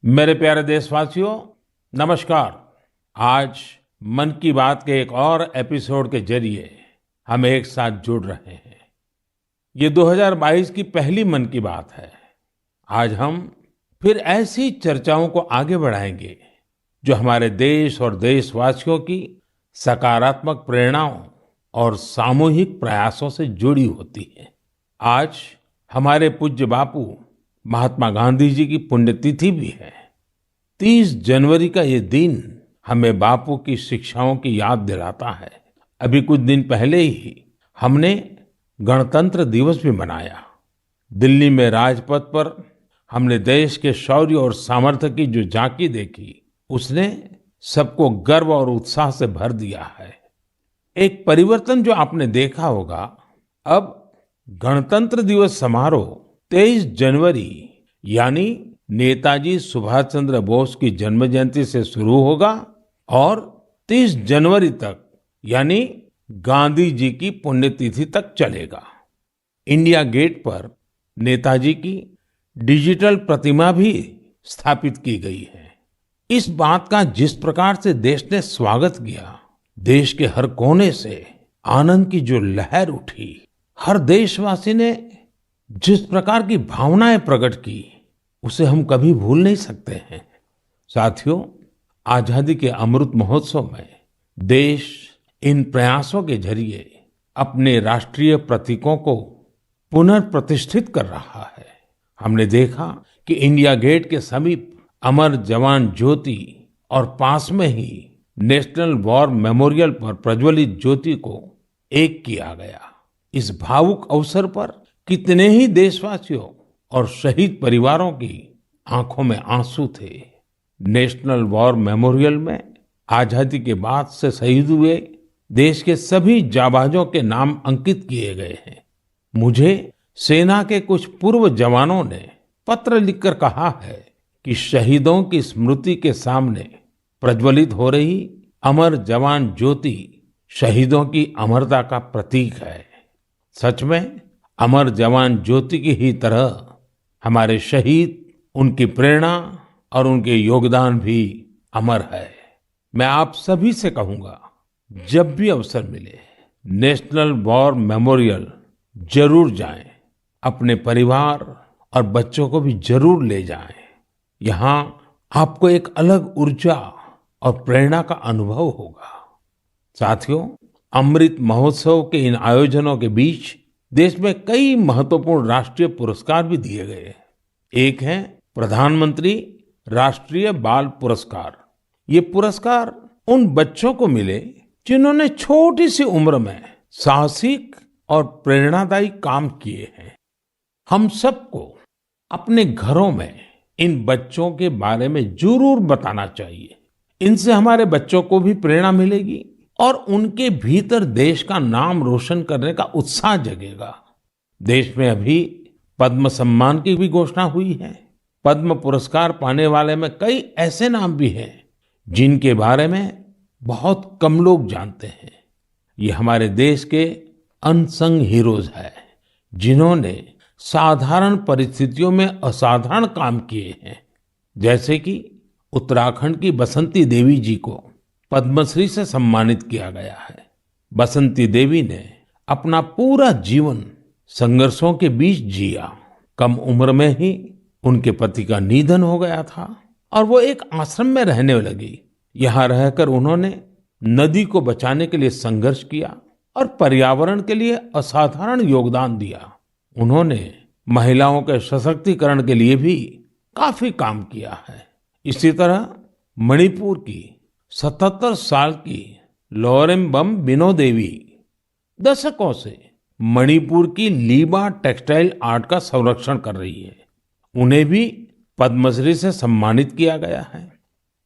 मेरे प्यारे देशवासियों, नमस्कार। आज मन की बात के एक और एपिसोड के जरिए हम एक साथ जुड़ रहे हैं। ये 2022 की पहली मन की बात है। आज हम फिर ऐसी चर्चाओं को आगे बढ़ाएंगे जो हमारे देश और देशवासियों की सकारात्मक प्रेरणाओं और सामूहिक प्रयासों से जुड़ी होती है। आज हमारे पूज्य बापू महात्मा गांधी जी की पुण्यतिथि भी है। 30 जनवरी का ये दिन हमें बापू की शिक्षाओं की याद दिलाता है। अभी कुछ दिन पहले ही हमने गणतंत्र दिवस भी मनाया। दिल्ली में राजपथ पर हमने देश के शौर्य और सामर्थ्य की जो झांकी देखी, उसने सबको गर्व और उत्साह से भर दिया है। एक परिवर्तन जो आपने देखा होगा, अब गणतंत्र दिवस समारोह 23 जनवरी यानी नेताजी सुभाष चंद्र बोस की जन्म जयंती से शुरू होगा और 30 जनवरी तक यानी गांधी जी की पुण्यतिथि तक चलेगा। इंडिया गेट पर नेताजी की डिजिटल प्रतिमा भी स्थापित की गई है। इस बात का जिस प्रकार से देश ने स्वागत किया, देश के हर कोने से आनंद की जो लहर उठी, हर देशवासी ने जिस प्रकार की भावनाएं प्रकट की, उसे हम कभी भूल नहीं सकते हैं। साथियों, आजादी के अमृत महोत्सव में देश इन प्रयासों के जरिए अपने राष्ट्रीय प्रतीकों को पुनर्प्रतिष्ठित कर रहा है। हमने देखा कि इंडिया गेट के समीप अमर जवान ज्योति और पास में ही नेशनल वॉर मेमोरियल पर प्रज्वलित ज्योति को एक किया गया। इस भावुक अवसर पर कितने ही देशवासियों और शहीद परिवारों की आंखों में आंसू थे। नेशनल वॉर मेमोरियल में आजादी के बाद से शहीद हुए देश के सभी जाबाजों के नाम अंकित किए गए हैं। मुझे सेना के कुछ पूर्व जवानों ने पत्र लिखकर कहा है कि शहीदों की स्मृति के सामने प्रज्वलित हो रही अमर जवान ज्योति शहीदों की अमरता का प्रतीक है। सच में अमर जवान ज्योति की ही तरह हमारे शहीद, उनकी प्रेरणा और उनके योगदान भी अमर है। मैं आप सभी से कहूंगा, जब भी अवसर मिले नेशनल वॉर मेमोरियल जरूर जाएं। अपने परिवार और बच्चों को भी जरूर ले जाएं। यहाँ आपको एक अलग ऊर्जा और प्रेरणा का अनुभव होगा। साथियों, अमृत महोत्सव के इन आयोजनों के बीच देश में कई महत्वपूर्ण राष्ट्रीय पुरस्कार भी दिए गए। एक है प्रधानमंत्री राष्ट्रीय बाल पुरस्कार। ये पुरस्कार उन बच्चों को मिले जिन्होंने छोटी सी उम्र में साहसिक और प्रेरणादायी काम किए हैं। हम सबको अपने घरों में इन बच्चों के बारे में जरूर बताना चाहिए। इनसे हमारे बच्चों को भी प्रेरणा मिलेगी और उनके भीतर देश का नाम रोशन करने का उत्साह जगेगा। देश में अभी पद्म सम्मान की भी घोषणा हुई है। पद्म पुरस्कार पाने वाले में कई ऐसे नाम भी हैं जिनके बारे में बहुत कम लोग जानते हैं। ये हमारे देश के अनसंग हीरोज हैं, जिन्होंने साधारण परिस्थितियों में असाधारण काम किए हैं। जैसे कि उत्तराखंड की बसंती देवी जी को पद्मश्री से सम्मानित किया गया है। बसंती देवी ने अपना पूरा जीवन संघर्षों के बीच जिया। कम उम्र में ही उनके पति का निधन हो गया था और वो एक आश्रम में रहने लगी। यहाँ रहकर उन्होंने नदी को बचाने के लिए संघर्ष किया और पर्यावरण के लिए असाधारण योगदान दिया। उन्होंने महिलाओं के सशक्तिकरण के लिए भी काफी काम किया है। इसी तरह मणिपुर की 77 साल की लौरेम्बम बिनो देवी दशकों से मणिपुर की लीबा टेक्सटाइल आर्ट का संरक्षण कर रही है। उन्हें भी पद्मश्री से सम्मानित किया गया है।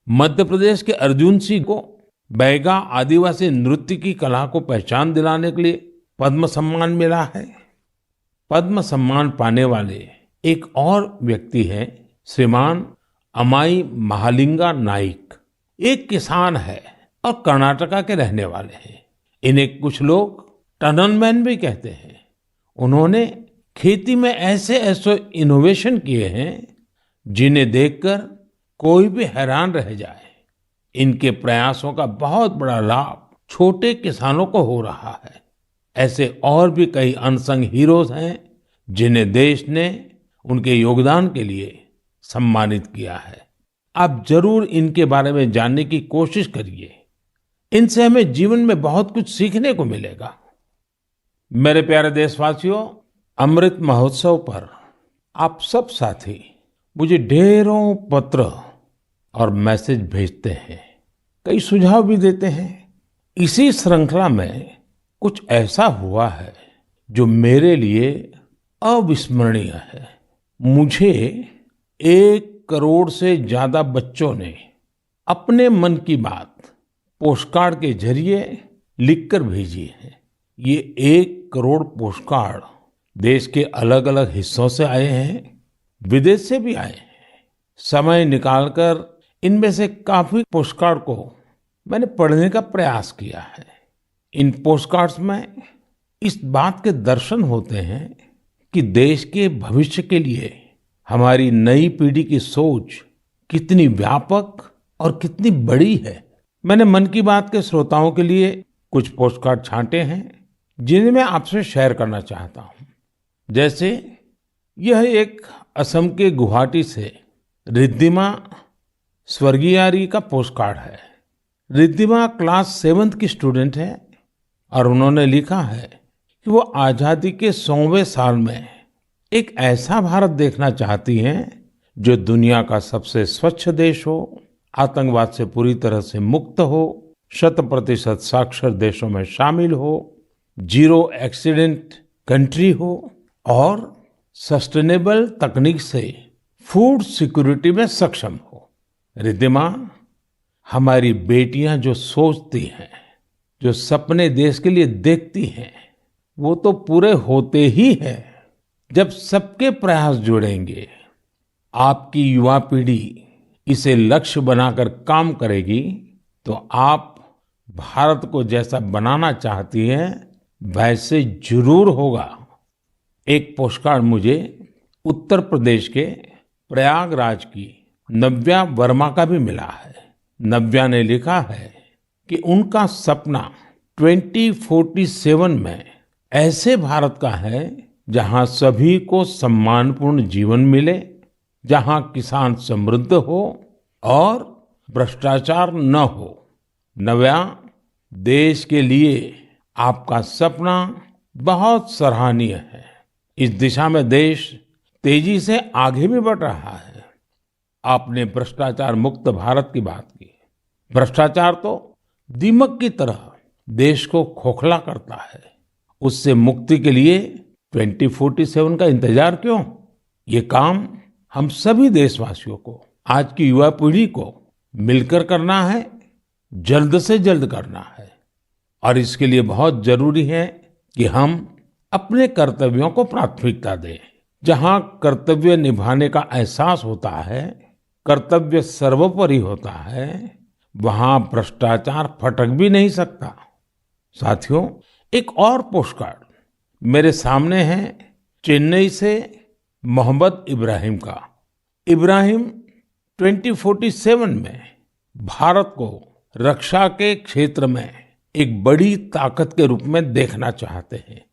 मध्य प्रदेश के अर्जुन सिंह को बैगा आदिवासी नृत्य की कला को पहचान दिलाने के लिए पद्म सम्मान मिला है। पद्म सम्मान पाने वाले एक और व्यक्ति हैं श्रीमान अमाई महालिंगा नाइक। एक किसान है और कर्नाटका के रहने वाले हैं। इन्हें कुछ लोग टनल मैन भी कहते हैं। उन्होंने खेती में ऐसे ऐसे इनोवेशन किए हैं जिन्हें देखकर कोई भी हैरान रह जाए। इनके प्रयासों का बहुत बड़ा लाभ छोटे किसानों को हो रहा है। ऐसे और भी कई अनसंग हीरोज हैं जिन्हें देश ने उनके योगदान के लिए सम्मानित किया है। आप जरूर इनके बारे में जानने की कोशिश करिए। इनसे हमें जीवन में बहुत कुछ सीखने को मिलेगा। मेरे प्यारे देशवासियों, अमृत महोत्सव पर आप सब साथी मुझे ढेरों पत्र और मैसेज भेजते हैं, कई सुझाव भी देते हैं। इसी श्रृंखला में कुछ ऐसा हुआ है जो मेरे लिए अविस्मरणीय है। मुझे 1 करोड़ से ज्यादा बच्चों ने अपने मन की बात पोस्टकार्ड के जरिए लिखकर भेजी है। ये 1 करोड़ पोस्टकार्ड देश के अलग अलग हिस्सों से आए हैं, विदेश से भी आए हैं। समय निकालकर इनमें से काफी पोस्टकार्ड को मैंने पढ़ने का प्रयास किया है। इन पोस्टकार्ड्स में इस बात के दर्शन होते हैं कि देश के भविष्य के लिए हमारी नई पीढ़ी की सोच कितनी व्यापक और कितनी बड़ी है। मैंने मन की बात के श्रोताओं के लिए कुछ पोस्टकार्ड छांटे हैं जिन्हें मैं आपसे शेयर करना चाहता हूं। जैसे यह एक असम के गुवाहाटी से रिद्धिमा स्वर्गियारी का पोस्टकार्ड है। रिद्धिमा क्लास 7th की स्टूडेंट है और उन्होंने लिखा है कि वो आजादी के 100वें साल में एक ऐसा भारत देखना चाहती हैं जो दुनिया का सबसे स्वच्छ देश हो, आतंकवाद से पूरी तरह से मुक्त हो, 100% साक्षर देशों में शामिल हो, जीरो एक्सीडेंट कंट्री हो और सस्टेनेबल तकनीक से फूड सिक्योरिटी में सक्षम हो। रिद्धिमा, हमारी बेटियां जो सोचती हैं, जो सपने देश के लिए देखती हैं, वो तो पूरे होते ही हैं जब सबके प्रयास जुड़ेंगे। आपकी युवा पीढ़ी इसे लक्ष्य बनाकर काम करेगी तो आप भारत को जैसा बनाना चाहती हैं वैसे जरूर होगा। एक पोस्टकार्ड मुझे उत्तर प्रदेश के प्रयागराज की नव्या वर्मा का भी मिला है। नव्या ने लिखा है कि उनका सपना 2047 में ऐसे भारत का है जहां सभी को सम्मानपूर्ण जीवन मिले, जहां किसान समृद्ध हो और भ्रष्टाचार न हो। नव्या, देश के लिए आपका सपना बहुत सराहनीय है। इस दिशा में देश तेजी से आगे भी बढ़ रहा है। आपने भ्रष्टाचार मुक्त भारत की बात की। भ्रष्टाचार तो दीमक की तरह देश को खोखला करता है। उससे मुक्ति के लिए 2047 का इंतजार क्यों? ये काम हम सभी देशवासियों को, आज की युवा पीढ़ी को मिलकर करना है, जल्द से जल्द करना है। और इसके लिए बहुत जरूरी है कि हम अपने कर्तव्यों को प्राथमिकता दें। जहां कर्तव्य निभाने का एहसास होता है, कर्तव्य सर्वोपरि होता है, वहां भ्रष्टाचार फटक भी नहीं सकता। साथियों, एक और पोस्टकार्ड मेरे सामने है चेन्नई से मोहम्मद इब्राहिम का। इब्राहिम 2047 में भारत को रक्षा के क्षेत्र में एक बड़ी ताकत के रूप में देखना चाहते हैं।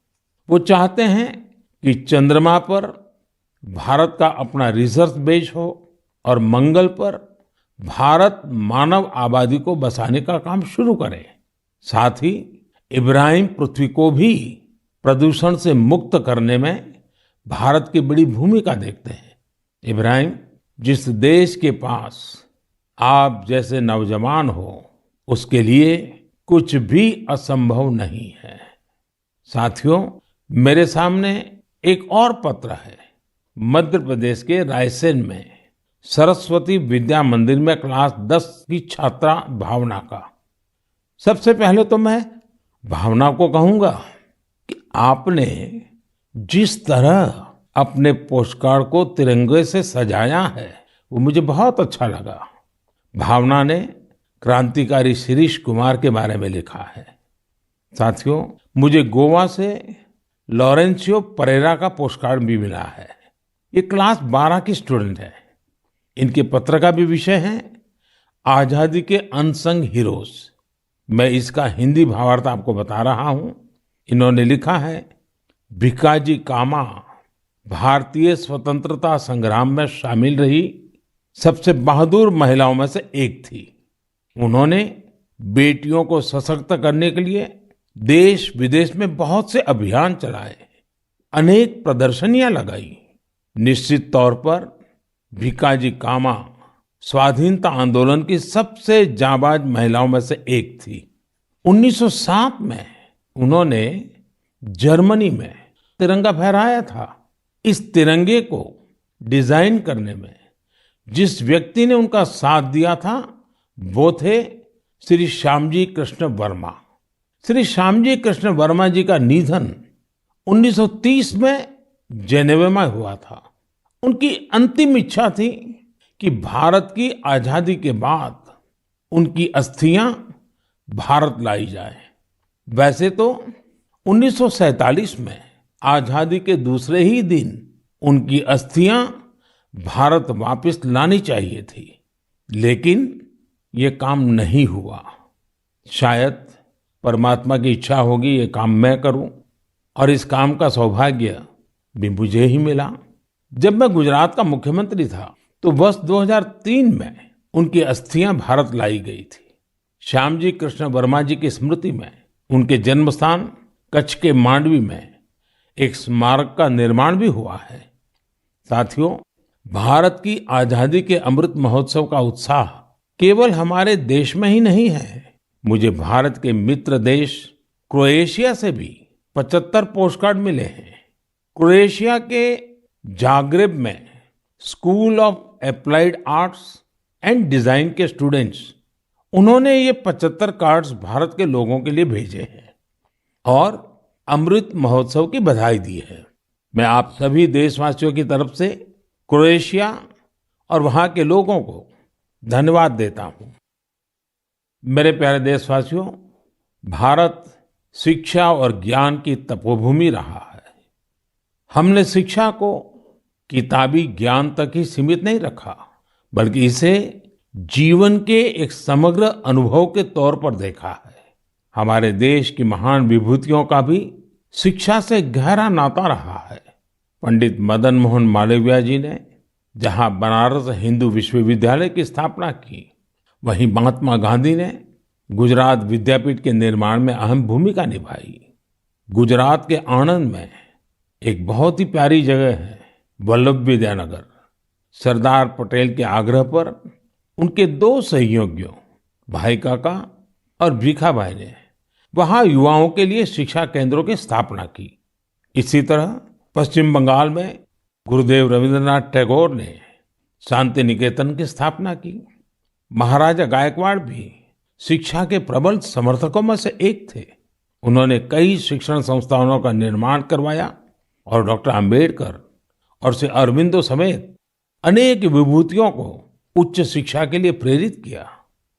वो चाहते हैं कि चंद्रमा पर भारत का अपना रिसर्च बेस हो और मंगल पर भारत मानव आबादी को बसाने का काम शुरू करे। साथ ही इब्राहिम पृथ्वी को भी प्रदूषण से मुक्त करने में भारत की बड़ी भूमिका देखते हैं। इब्राहिम, जिस देश के पास आप जैसे नौजवान हो, उसके लिए कुछ भी असंभव नहीं है। साथियों, मेरे सामने एक और पत्र है मध्य प्रदेश के रायसेन में सरस्वती विद्या मंदिर में क्लास 10 की छात्रा भावना का। सबसे पहले तो मैं भावना को कहूंगा कि आपने जिस तरह अपने पोस्टकार्ड को तिरंगे से सजाया है वो मुझे बहुत अच्छा लगा। भावना ने क्रांतिकारी शिरीष कुमार के बारे में लिखा है। साथियों, मुझे गोवा से लॉरेंशियो परेरा का पोस्टकार्ड भी मिला है। ये क्लास 12 की स्टूडेंट है। इनके पत्र का भी विषय है आजादी के अनसंग हीरोज। मैं इसका हिंदी भावार्थ आपको बता रहा हूं। इन्होंने लिखा है, भिकाजी कामा भारतीय स्वतंत्रता संग्राम में शामिल रही सबसे बहादुर महिलाओं में से एक थी। उन्होंने बेटियों को सशक्त करने के लिए देश विदेश में बहुत से अभियान चलाए, अनेक प्रदर्शनियां लगाई। निश्चित तौर पर भिकाजी कामा स्वाधीनता आंदोलन की सबसे जाबाज महिलाओं में से एक थी। 1907 में उन्होंने जर्मनी में तिरंगा फहराया था। इस तिरंगे को डिजाइन करने में जिस व्यक्ति ने उनका साथ दिया था वो थे श्री श्यामजी कृष्ण वर्मा। श्री श्यामजी कृष्ण वर्मा जी का निधन 1930 में जेनेवा में हुआ था। उनकी अंतिम इच्छा थी कि भारत की आजादी के बाद उनकी अस्थियां भारत लाई जाए। वैसे तो 1947 में आजादी के दूसरे ही दिन उनकी अस्थियां भारत वापस लानी चाहिए थी, लेकिन ये काम नहीं हुआ। शायद परमात्मा की इच्छा होगी ये काम मैं करूं, और इस काम का सौभाग्य भी मुझे ही मिला। जब मैं गुजरात का मुख्यमंत्री था तो वर्ष 2003 में उनकी अस्थियां भारत लाई गई थी। श्यामजी कृष्ण वर्मा जी की स्मृति में उनके जन्म स्थान कच्छ के मांडवी में एक स्मारक का निर्माण भी हुआ है। साथियों, भारत की आजादी के अमृत महोत्सव का उत्साह केवल हमारे देश में ही नहीं है। मुझे भारत के मित्र देश क्रोएशिया से भी 75 पोस्टकार्ड मिले हैं। क्रोएशिया के जाग्रेब में school of applied arts and design के स्टूडेंट्स, उन्होंने ये 75 कार्ड्स भारत के लोगों के लिए भेजे हैं और अमृत महोत्सव की बधाई दी है। मैं आप सभी देशवासियों की तरफ से क्रोएशिया और वहां के लोगों को धन्यवाद देता हूं। मेरे प्यारे देशवासियों, भारत शिक्षा और ज्ञान की तपोभूमि रहा है। हमने शिक्षा को किताबी ज्ञान तक ही सीमित नहीं रखा, बल्कि इसे जीवन के एक समग्र अनुभव के तौर पर देखा है। हमारे देश की महान विभूतियों का भी शिक्षा से गहरा नाता रहा है। पंडित मदन मोहन मालवीय जी ने जहां बनारस हिंदू विश्वविद्यालय की स्थापना की, वहीं महात्मा गांधी ने गुजरात विद्यापीठ के निर्माण में अहम भूमिका निभाई। गुजरात के आणंद में एक बहुत ही प्यारी जगह है वल्लभ विद्यानगर। सरदार पटेल के आग्रह पर उनके 2 सहयोगियों भाई काका और भीखा भाई ने वहां युवाओं के लिए शिक्षा केंद्रों की स्थापना की। इसी तरह पश्चिम बंगाल में गुरुदेव रविंद्रनाथ टैगोर ने शांति निकेतन की स्थापना की। महाराजा गायकवाड़ भी शिक्षा के प्रबल समर्थकों में से एक थे। उन्होंने कई शिक्षण संस्थानों का निर्माण करवाया और डॉक्टर अंबेडकर और श्री अरविंदो समेत अनेक विभूतियों को उच्च शिक्षा के लिए प्रेरित किया।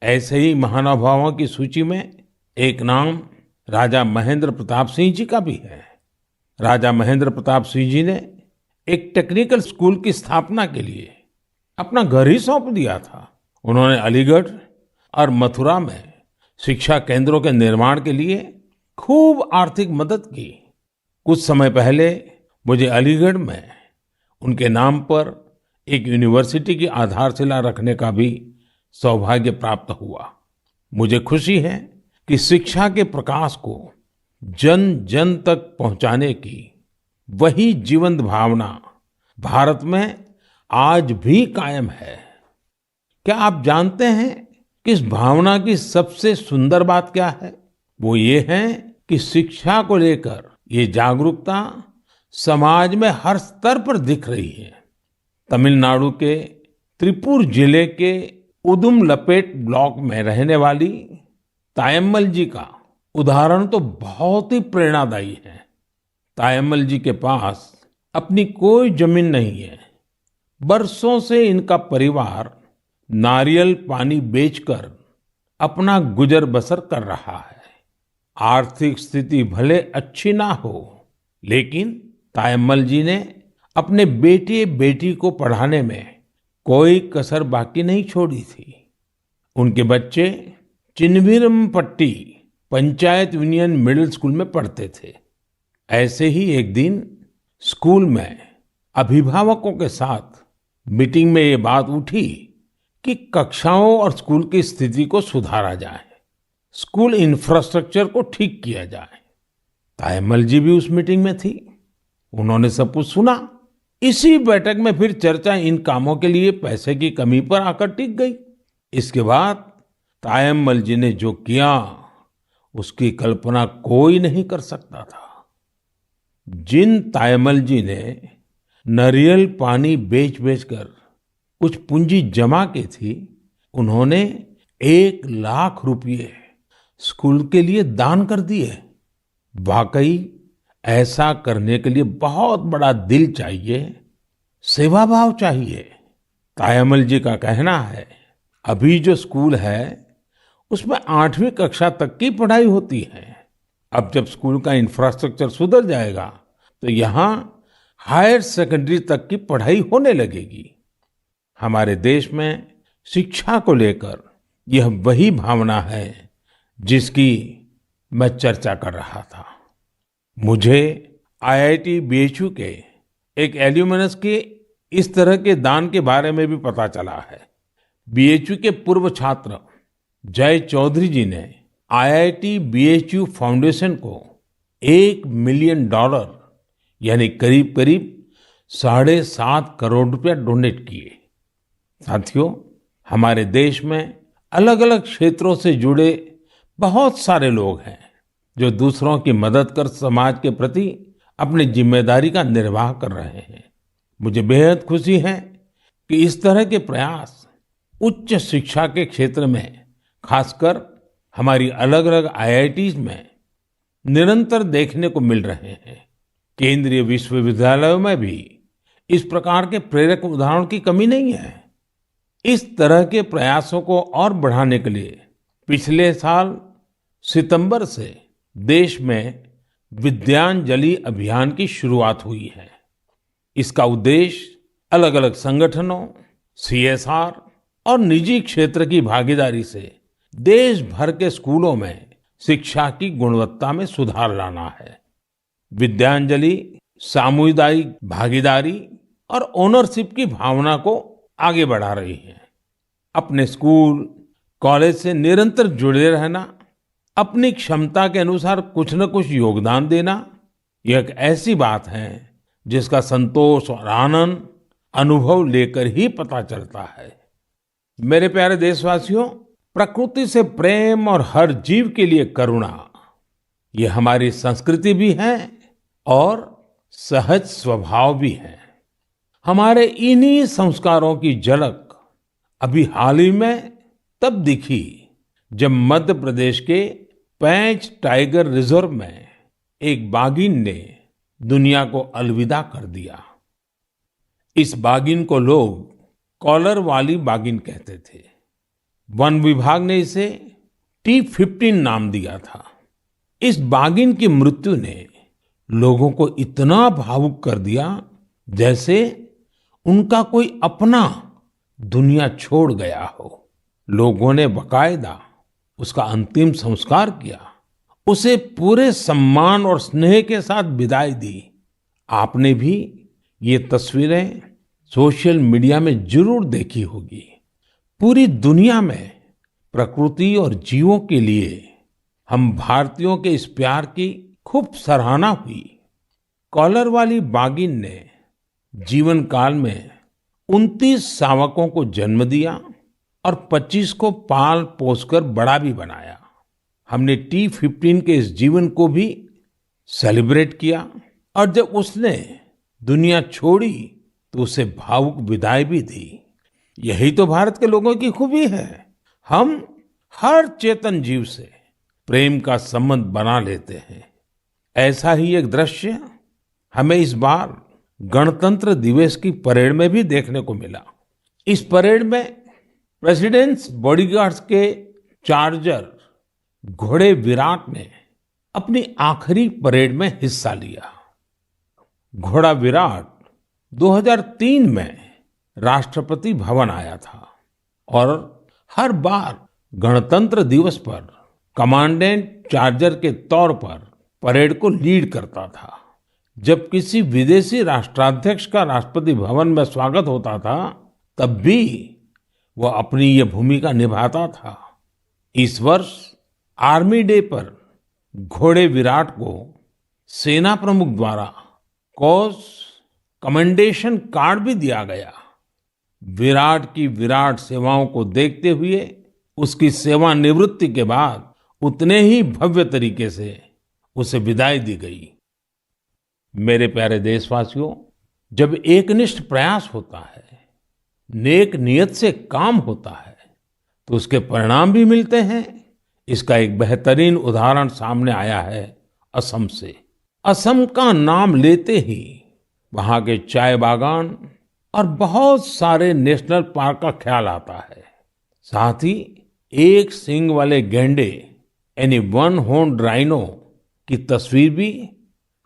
ऐसे ही महानुभावों की सूची में एक नाम राजा महेंद्र प्रताप सिंह जी का भी है। राजा महेंद्र प्रताप सिंह जी ने एक टेक्निकल स्कूल की स्थापना के लिए अपना घर ही सौंप दिया था। उन्होंने अलीगढ़ और मथुरा में शिक्षा केंद्रों के निर्माण के लिए खूब आर्थिक मदद की। कुछ समय पहले मुझे अलीगढ़ में उनके नाम पर एक यूनिवर्सिटी की आधारशिला रखने का भी सौभाग्य प्राप्त हुआ। मुझे खुशी है कि शिक्षा के प्रकाश को जन जन तक पहुंचाने की वही जीवंत भावना भारत में आज भी कायम है। क्या आप जानते हैं कि इस भावना की सबसे सुंदर बात क्या है? वो ये है कि शिक्षा को लेकर ये जागरूकता समाज में हर स्तर पर दिख रही है। तमिलनाडु के त्रिपुर जिले के उदुमलपेट ब्लॉक में रहने वाली तायम्मल जी का उदाहरण तो बहुत ही प्रेरणादायी है। तायम्मल जी के पास अपनी कोई जमीन नहीं है। बरसों से इनका परिवार नारियल पानी बेचकर अपना गुजर बसर कर रहा है। आर्थिक स्थिति भले अच्छी ना हो, लेकिन तायम्मल जी ने अपने बेटे बेटी को पढ़ाने में कोई कसर बाकी नहीं छोड़ी थी। उनके बच्चे Chinnaveerampatti panchayat union middle school में पढ़ते थे। ऐसे ही एक दिन स्कूल में अभिभावकों के साथ मीटिंग में ये बात उठी कि कक्षाओं और स्कूल की स्थिति को सुधारा जाए, स्कूल इंफ्रास्ट्रक्चर को ठीक किया जाए। तायम्मल जी भी उस मीटिंग में थी। उन्होंने सब कुछ सुना। इसी बैठक में फिर चर्चा इन कामों के लिए पैसे की कमी पर आकर टिक गई। इसके बाद तायम्मल जी ने जो किया उसकी कल्पना कोई नहीं कर सकता था। जिन तायम्मल जी ने नारियल पानी बेच कर कुछ पूंजी जमा की थी, उन्होंने 1 लाख रुपए स्कूल के लिए दान कर दिए। वाकई ऐसा करने के लिए बहुत बड़ा दिल चाहिए, सेवा भाव चाहिए। तायम्मल जी का कहना है, अभी जो स्कूल है उसमें 8वीं कक्षा तक की पढ़ाई होती है। अब जब स्कूल का इंफ्रास्ट्रक्चर सुधर जाएगा तो यहाँ हायर सेकेंडरी तक की पढ़ाई होने लगेगी। हमारे देश में शिक्षा को लेकर यह वही भावना है जिसकी मैं चर्चा कर रहा था। मुझे आईआईटी बीएचयू के एक एल्यूमिनस के इस तरह के दान के बारे में भी पता चला है। बीएचयू के पूर्व छात्र जय चौधरी जी ने आईआईटी बीएचयू फाउंडेशन को $1 मिलियन यानी करीब करीब 7.5 करोड़ रुपया डोनेट किए। साथियों, हमारे देश में अलग अलग क्षेत्रों से जुड़े बहुत सारे लोग हैं जो दूसरों की मदद कर समाज के प्रति अपनी जिम्मेदारी का निर्वाह कर रहे हैं। मुझे बेहद खुशी है कि इस तरह के प्रयास उच्च शिक्षा के क्षेत्र में, खासकर हमारी अलग अलग आईआईटीज में निरंतर देखने को मिल रहे हैं। केंद्रीय विश्वविद्यालयों में भी इस प्रकार के प्रेरक उदाहरणों की कमी नहीं है। इस तरह के प्रयासों को और बढ़ाने के लिए पिछले साल सितंबर से देश में विद्यांजलि अभियान की शुरुआत हुई है। इसका उद्देश्य अलग अलग संगठनों, सीएसआर और निजी क्षेत्र की भागीदारी से देश भर के स्कूलों में शिक्षा की गुणवत्ता में सुधार लाना है। विद्यांजलि सामुदायिक भागीदारी और ओनरशिप की भावना को आगे बढ़ा रही है। अपने स्कूल, कॉलेज से निरंतर जुड़े रहना, अपनी क्षमता के अनुसार कुछ न कुछ योगदान देना, यह एक ऐसी बात है जिसका संतोष और आनंद अनुभव लेकर ही पता चलता है। मेरे प्यारे देशवासियों, प्रकृति से प्रेम और हर जीव के लिए करुणा, ये हमारी संस्कृति भी है और सहज स्वभाव भी है। हमारे इन्हीं संस्कारों की झलक अभी हाल ही में तब दिखी जब मध्य प्रदेश के पेंच टाइगर रिजर्व में एक बाघिन ने दुनिया को अलविदा कर दिया। इस बाघिन को लोग कॉलर वाली बाघिन कहते थे। वन विभाग ने इसे T15 नाम दिया था। इस बाघिन की मृत्यु ने लोगों को इतना भावुक कर दिया जैसे उनका कोई अपना दुनिया छोड़ गया हो। लोगों ने बाकायदा उसका अंतिम संस्कार किया, उसे पूरे सम्मान और स्नेह के साथ विदाई दी। आपने भी ये तस्वीरें सोशल मीडिया में जरूर देखी होगी। पूरी दुनिया में प्रकृति और जीवों के लिए हम भारतीयों के इस प्यार की खूब सराहना हुई। कॉलर वाली बाघिन ने जीवन काल में 29 शावकों को जन्म दिया और 25 को पाल पोसकर बड़ा भी बनाया। हमने T15 के इस जीवन को भी सेलिब्रेट किया और जब उसने दुनिया छोड़ी तो उसे भावुक विदाई भी दी। यही तो भारत के लोगों की खूबी है। हम हर चेतन जीव से प्रेम का संबंध बना लेते हैं। ऐसा ही एक दृश्य हमें इस बार गणतंत्र दिवस की परेड में भी देखने को मिला। इस परेड में प्रेसिडेंट्स बॉडीगार्ड्स के चार्जर घोड़े विराट ने अपनी आखिरी परेड में हिस्सा लिया। घोड़ा विराट 2003 में राष्ट्रपति भवन आया था और हर बार गणतंत्र दिवस पर कमांडेंट चार्जर के तौर पर परेड को लीड करता था। जब किसी विदेशी राष्ट्राध्यक्ष का राष्ट्रपति भवन में स्वागत होता था, तब भी वो अपनी ये भूमिका निभाता था। इस वर्ष आर्मी डे पर घोड़े विराट को सेना प्रमुख द्वारा कॉज कमेंडेशन कार्ड भी दिया गया। विराट की विराट सेवाओं को देखते हुए उसकी सेवानिवृत्ति के बाद उतने ही भव्य तरीके से उसे विदाई दी गई। मेरे प्यारे देशवासियों, जब एकनिष्ठ प्रयास होता है, नेक नियत से काम होता है, तो उसके परिणाम भी मिलते हैं। इसका एक बेहतरीन उदाहरण सामने आया है असम से। असम का नाम लेते ही वहां के चाय बागान और बहुत सारे नेशनल पार्क का ख्याल आता है। साथ ही एक सींग वाले गैंडे यानी वन हॉर्न्ड राइनो की तस्वीर भी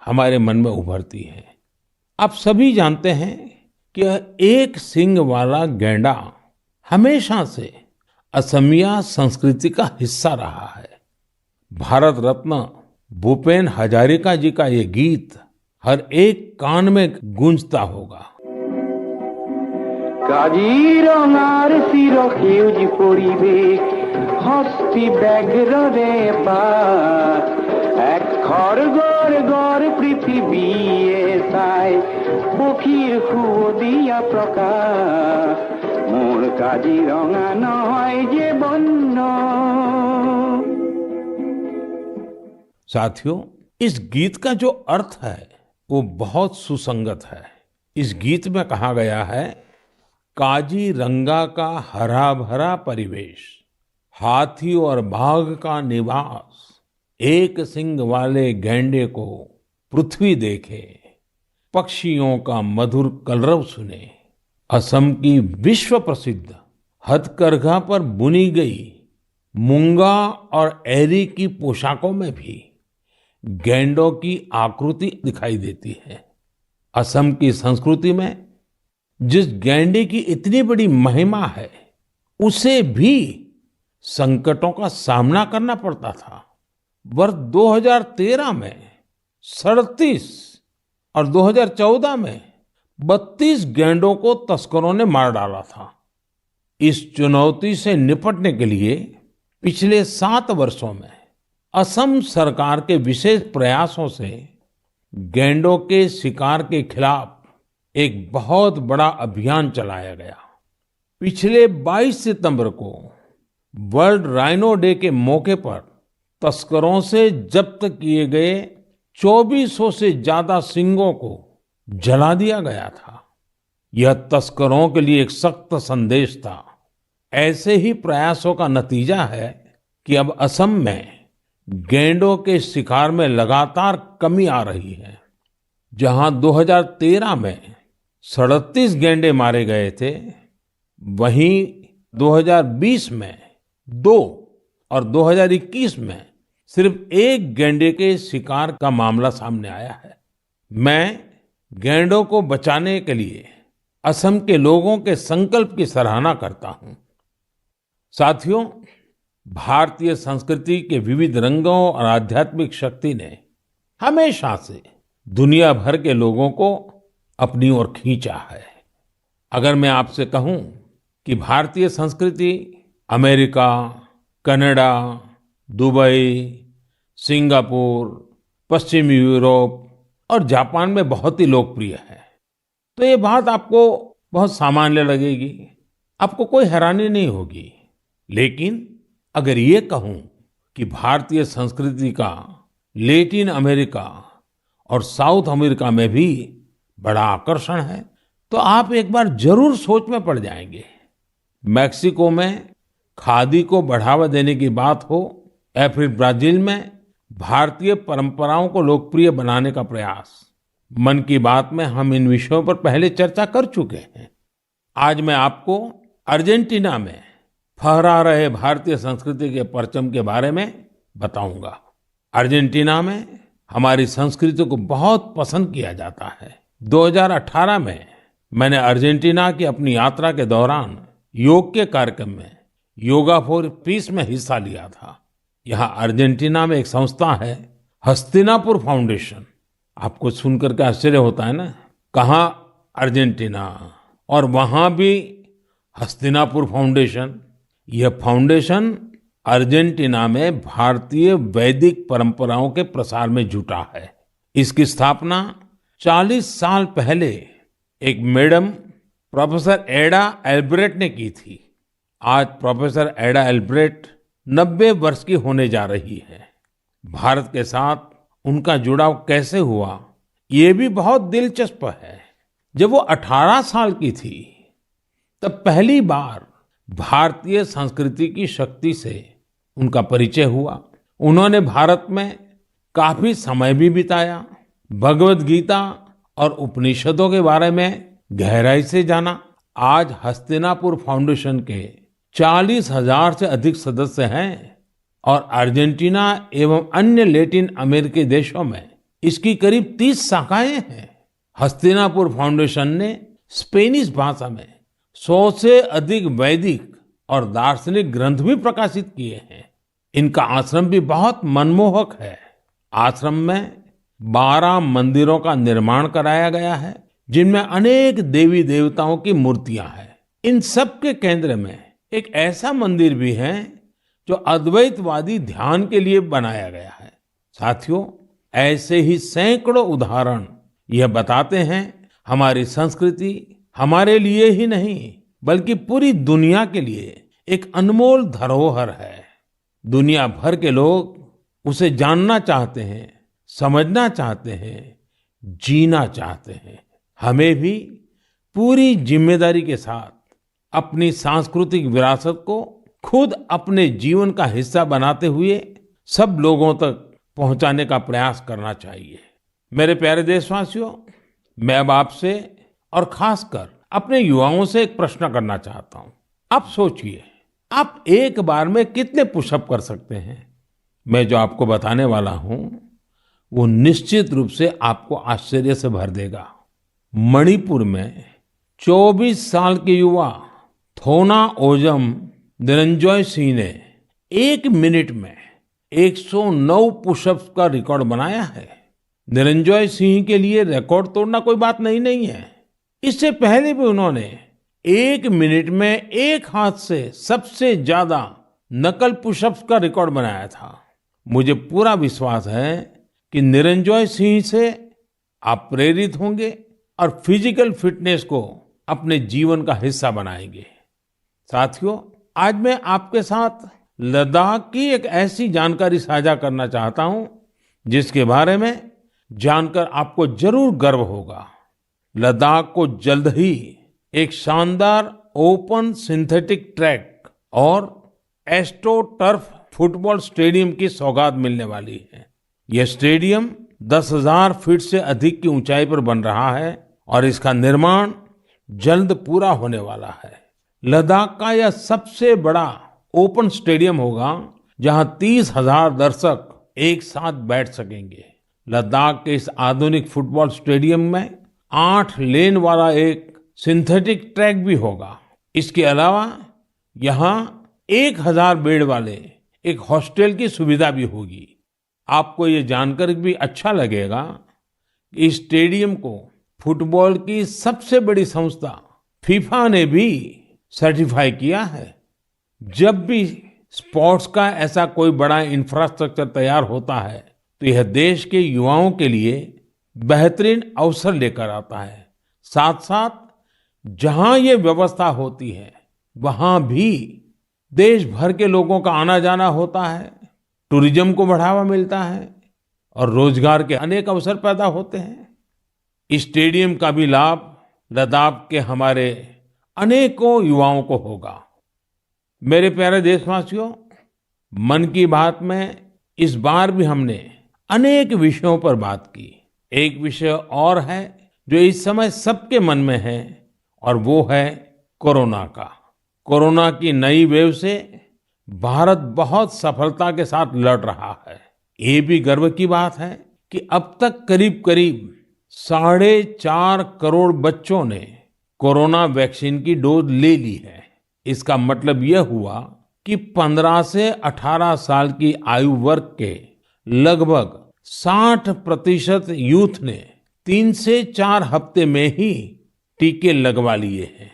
हमारे मन में उभरती है। आप सभी जानते हैं कि एक सींग वाला गैंडा हमेशा से असमिया संस्कृति का हिस्सा रहा है। भारत रत्न भूपेन हजारिका जी का ये गीत हर एक कान में गूंजता होगा। কাজিৰঙাৰ চিৰ সেউজ পৰিৱেশ হস্তি ব্যাঘ্ৰ ৰেপাৰ এক খড়গৰ গড় পৃথিৱীয়ে চাই পক্ষীৰ সুদিয়া প্ৰকাশ মোৰ কাজিৰঙা নহয় যে বন্য। साथियों, इस गीत का जो अर्थ है वो बहुत सुसंगत है। इस गीत में कहा गया है, काजीरंगा का हरा भरा परिवेश, हाथी और बाघ का निवास, एक सींग वाले गैंडे को पृथ्वी देखे, पक्षियों का मधुर कलरव सुने। असम की विश्व प्रसिद्ध हथकरघा पर बुनी गई मूंगा और एरी की पोशाकों में भी गैंडों की आकृति दिखाई देती है। असम की संस्कृति में जिस गैंडे की इतनी बड़ी महिमा है, उसे भी संकटों का सामना करना पड़ता था। वर्ष 2013 में 37 और 2014 में 32 गैंडों को तस्करों ने मार डाला था। इस चुनौती से निपटने के लिए पिछले 7 वर्षों में असम सरकार के विशेष प्रयासों से गैंडों के शिकार के खिलाफ एक बहुत बड़ा अभियान चलाया गया। पिछले 22 सितंबर को वर्ल्ड राइनो डे के मौके पर तस्करों से जब्त किए गए 2400 से ज्यादा सींगों को जला दिया गया था। यह तस्करों के लिए एक सख्त संदेश था। ऐसे ही प्रयासों का नतीजा है कि अब असम में गैंडों के शिकार में लगातार कमी आ रही है। जहां 2013 में 37 गैंडे मारे गए थे, वहीं 2020 में 2 और 2021 में सिर्फ 1 गैंडे के शिकार का मामला सामने आया है। मैं गैंडों को बचाने के लिए असम के लोगों के संकल्प की सराहना करता हूं। साथियों, भारतीय संस्कृति के विविध रंगों और आध्यात्मिक शक्ति ने हमेशा से दुनिया भर के लोगों को अपनी ओर खींचा है। अगर मैं आपसे कहूं कि भारतीय संस्कृति अमेरिका, कनाडा, दुबई, सिंगापुर, पश्चिमी यूरोप और जापान में बहुत ही लोकप्रिय है, तो ये बात आपको बहुत सामान्य लगेगी, आपको कोई हैरानी नहीं होगी। लेकिन अगर ये कहूं कि भारतीय संस्कृति का लैटिन अमेरिका और साउथ अमेरिका में भी बड़ा आकर्षण है, तो आप एक बार जरूर सोच में पड़ जाएंगे। मैक्सिको में खादी को बढ़ावा देने की बात हो या फिर ब्राजील में भारतीय परंपराओं को लोकप्रिय बनाने का प्रयास, मन की बात में हम इन विषयों पर पहले चर्चा कर चुके हैं। आज मैं आपको अर्जेंटीना में फहरा रहे भारतीय संस्कृति के परचम के बारे में बताऊंगा। अर्जेंटीना में हमारी संस्कृति को बहुत पसंद किया जाता है। 2018 में मैंने अर्जेंटीना की अपनी यात्रा के दौरान योग के कार्यक्रम में योगा फॉर पीस में हिस्सा लिया था। यहाँ अर्जेंटीना में एक संस्था है, हस्तिनापुर फाउंडेशन। आपको सुनकर के आश्चर्य होता है ना, कहाँ अर्जेंटीना और वहां भी हस्तिनापुर फाउंडेशन। यह फाउंडेशन अर्जेंटीना में भारतीय वैदिक परंपराओं के प्रसार में जुटा है। इसकी स्थापना 40 साल पहले एक मैडम प्रोफेसर एडा एल्ब्रेट ने की थी। आज प्रोफेसर एडा एल्ब्रेट 90 वर्ष की होने जा रही है। भारत के साथ उनका जुड़ाव कैसे हुआ, ये भी बहुत दिलचस्प है। जब वो 18 साल की थी, तब पहली बार भारतीय संस्कृति की शक्ति से उनका परिचय हुआ। उन्होंने भारत में काफी समय भी बिताया, भगवत गीता और उपनिषदों के बारे में गहराई से जाना। आज हस्तिनापुर फाउंडेशन के 40,000 से अधिक सदस्य हैं और अर्जेंटीना एवं अन्य लैटिन अमेरिकी देशों में इसकी करीब 30 शाखाएं हैं। हस्तिनापुर फाउंडेशन ने स्पेनिश भाषा में 100 से अधिक वैदिक और दार्शनिक ग्रंथ भी प्रकाशित किए हैं। इनका आश्रम भी बहुत मनमोहक है। आश्रम में 12 मंदिरों का निर्माण कराया गया है, जिनमें अनेक देवी देवताओं की मूर्तियां हैं। इन सब के केंद्र में एक ऐसा मंदिर भी है जो अद्वैतवादी ध्यान के लिए बनाया गया है। साथियों, ऐसे ही सैकड़ों उदाहरण यह बताते हैं हमारी संस्कृति हमारे लिए ही नहीं बल्कि पूरी दुनिया के लिए एक अनमोल धरोहर है। दुनिया भर के लोग उसे जानना चाहते हैं, समझना चाहते हैं, जीना चाहते हैं। हमें भी पूरी जिम्मेदारी के साथ अपनी सांस्कृतिक विरासत को खुद अपने जीवन का हिस्सा बनाते हुए सब लोगों तक पहुंचाने का प्रयास करना चाहिए। मेरे प्यारे देशवासियों, मैं अब आपसे और खासकर अपने युवाओं से एक प्रश्न करना चाहता हूं। आप सोचिए, आप एक बार में कितने पुशअप कर सकते हैं? मैं जो आपको बताने वाला हूं वो निश्चित रूप से आपको आश्चर्य से भर देगा। मणिपुर में 24 साल के युवा थोनाओजम निरंजॉय सिंह ने 1 मिनट में 109 पुशअप्स का रिकॉर्ड बनाया है। निरंजॉय सिंह के लिए रिकॉर्ड तोड़ना कोई बात नहीं है। इससे पहले भी उन्होंने 1 मिनट में एक हाथ से सबसे ज्यादा नकल पुशअप्स का रिकॉर्ड बनाया था। मुझे पूरा विश्वास है कि निरंजॉय सिंह से आप प्रेरित होंगे और फिजिकल फिटनेस को अपने जीवन का हिस्सा बनाएंगे। साथियों, आज मैं आपके साथ लद्दाख की एक ऐसी जानकारी साझा करना चाहता हूं जिसके बारे में जानकर आपको जरूर गर्व होगा। लद्दाख को जल्द ही एक शानदार ओपन सिंथेटिक ट्रैक और एस्ट्रो टर्फ फुटबॉल स्टेडियम की सौगात मिलने वाली है। यह स्टेडियम 10,000 फीट से अधिक की ऊंचाई पर बन रहा है और इसका निर्माण जल्द पूरा होने वाला है। लद्दाख का यह सबसे बड़ा ओपन स्टेडियम होगा जहां 30,000 दर्शक एक साथ बैठ सकेंगे। लद्दाख के इस आधुनिक फुटबॉल स्टेडियम में 8 लेन वाला एक सिंथेटिक ट्रैक भी होगा। इसके अलावा यहाँ 1,000 बेड वाले एक हॉस्टल की सुविधा भी होगी। आपको ये जानकर भी अच्छा लगेगा कि इस स्टेडियम को फुटबॉल की सबसे बड़ी संस्था फीफा ने भी सर्टिफाई किया है। जब भी स्पोर्ट्स का ऐसा कोई बड़ा इंफ्रास्ट्रक्चर तैयार होता है तो यह देश के युवाओं के लिए बेहतरीन अवसर लेकर आता है। साथ साथ जहां ये व्यवस्था होती है वहां भी देश भर के लोगों का आना जाना होता है, टूरिज्म को बढ़ावा मिलता है और रोजगार के अनेक अवसर पैदा होते हैं। इस स्टेडियम का भी लाभ लद्दाख के हमारे अनेकों युवाओं को होगा। मेरे प्यारे देशवासियों, मन की बात में इस बार भी हमने अनेक विषयों पर बात की। एक विषय और है जो इस समय सबके मन में है और वो है कोरोना का। कोरोना की नई वेव से भारत बहुत सफलता के साथ लड़ रहा है। ये भी गर्व की बात है कि अब तक करीब करीब 4.5 करोड़ बच्चों ने कोरोना वैक्सीन की डोज ले ली है। इसका मतलब यह हुआ कि 15 से 18 साल की आयु वर्ग के लगभग 60% यूथ ने 3 से 4 हफ्ते में ही टीके लगवा लिए हैं।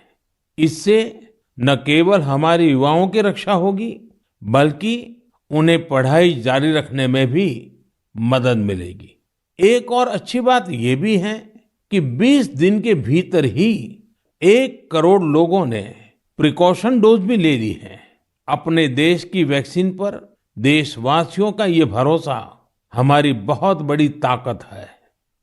इससे न केवल हमारे युवाओं की रक्षा होगी, बल्कि उन्हें पढ़ाई जारी रखने में भी मदद मिलेगी। एक और अच्छी बात ये भी है कि 20 दिन के भीतर ही 1 करोड़ लोगों ने प्रिकॉशन डोज भी ले ली है। अपने देश की वैक्सीन पर देशवासियों का ये भरोसा हमारी बहुत बड़ी ताकत है।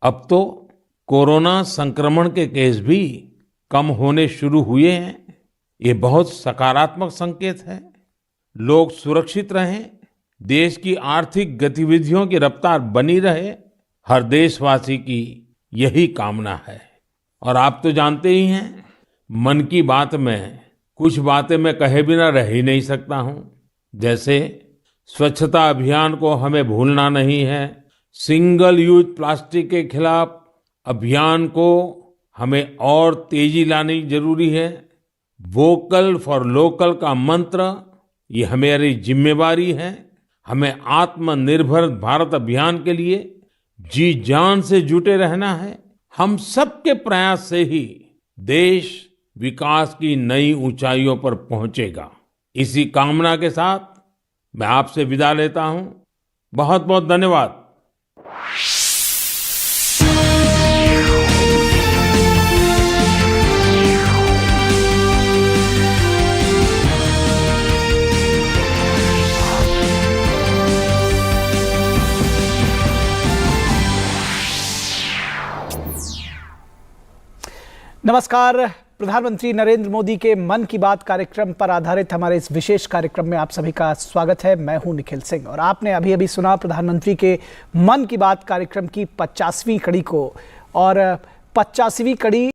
अब तो कोरोना संक्रमण के केस भी कम होने शुरू हुए हैं। ये बहुत सकारात्मक संकेत है। लोग सुरक्षित रहें, देश की आर्थिक गतिविधियों की रफ्तार बनी रहे, हर देशवासी की यही कामना है। और आप तो जानते ही हैं, मन की बात में कुछ बातें मैं कहे बिना रह ही नहीं सकता हूं। जैसे स्वच्छता अभियान को हमें भूलना नहीं है, सिंगल यूज प्लास्टिक के खिलाफ अभियान को हमें और तेजी लानी जरूरी है। वोकल फॉर लोकल का मंत्र ये हमारी जिम्मेवारी है। हमें आत्मनिर्भर भारत अभियान के लिए जी जान से जुटे रहना है। हम सबके प्रयास से ही देश विकास की नई ऊंचाइयों पर पहुंचेगा। इसी कामना के साथ मैं आपसे विदा लेता हूं। बहुत बहुत धन्यवाद। नमस्कार। प्रधानमंत्री नरेंद्र मोदी के मन की बात कार्यक्रम पर आधारित हमारे इस विशेष कार्यक्रम में आप सभी का स्वागत है। मैं हूं निखिल सिंह और आपने अभी अभी सुना प्रधानमंत्री के मन की बात कार्यक्रम की 50वीं कड़ी को। और 50वीं कड़ी